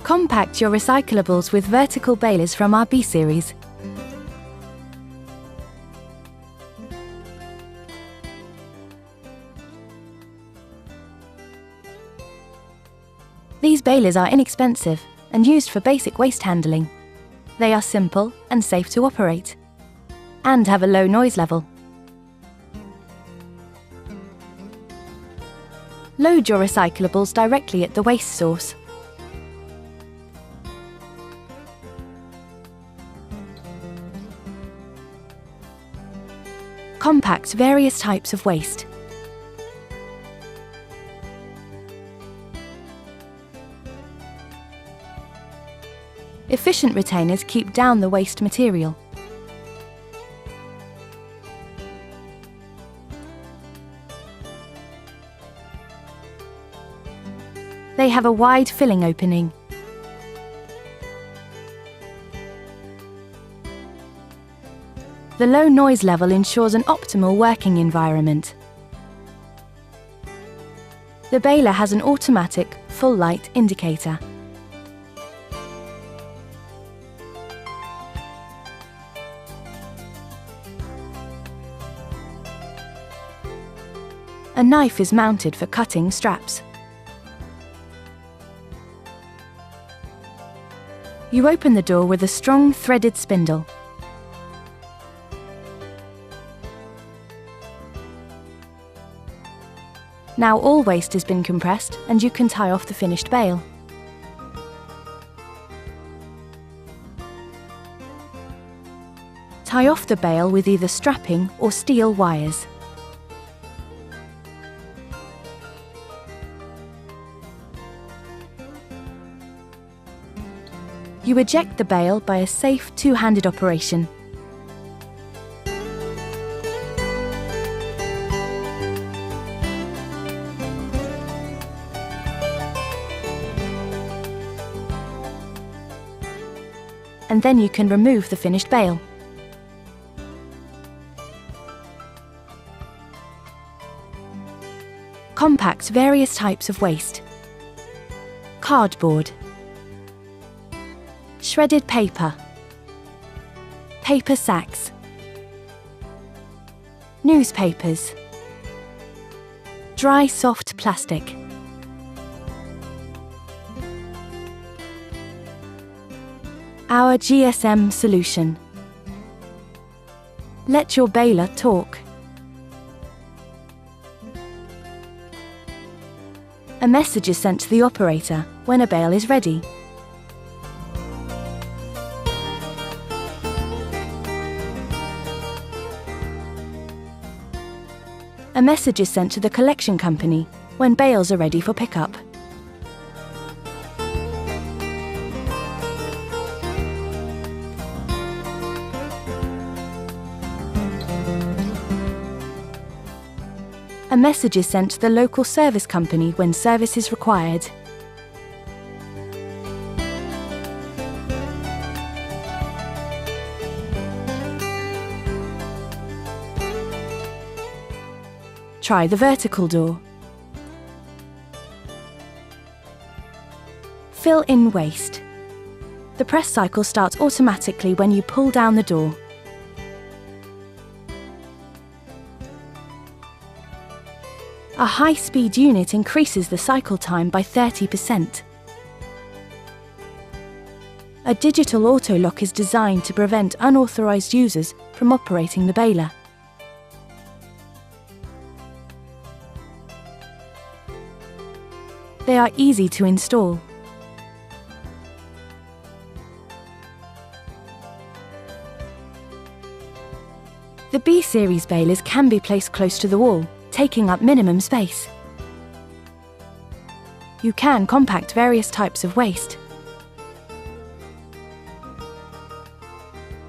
Compact your recyclables with vertical balers from our B series. These balers are inexpensive and used for basic waste handling. They are simple and safe to operate, and have a low noise level. Load your recyclables directly at the waste source. Compact various types of waste. Efficient retainers keep down the waste material. They have a wide filling opening. The low noise level ensures an optimal working environment. The baler has an automatic, full light indicator. A knife is mounted for cutting straps. You open the door with a strong threaded spindle. Now all waste has been compressed and you can tie off the finished bale. Tie off the bale with either strapping or steel wires. You eject the bale by a safe two-handed operation. And then you can remove the finished bale. Compact various types of waste. Cardboard, shredded paper, paper sacks, newspapers, dry soft plastic. Our GSM solution. Let your baler talk. A message is sent to the operator when a bale is ready. A message is sent to the collection company when bales are ready for pickup. A message is sent to the local service company when service is required. Try the vertical door. Fill in waste. The press cycle starts automatically when you pull down the door. A high-speed unit increases the cycle time by 30%. A digital auto-lock is designed to prevent unauthorized users from operating the baler. They are easy to install. The B-series balers can be placed close to the wall, taking up minimum space. You can compact various types of waste.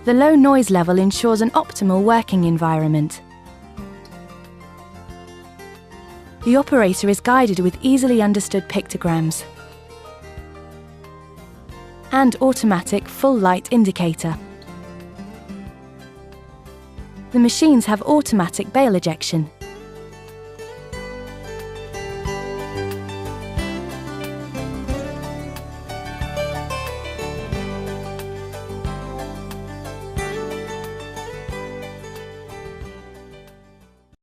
The low noise level ensures an optimal working environment. The operator is guided with easily understood pictograms and automatic full light indicator. The machines have automatic bale ejection.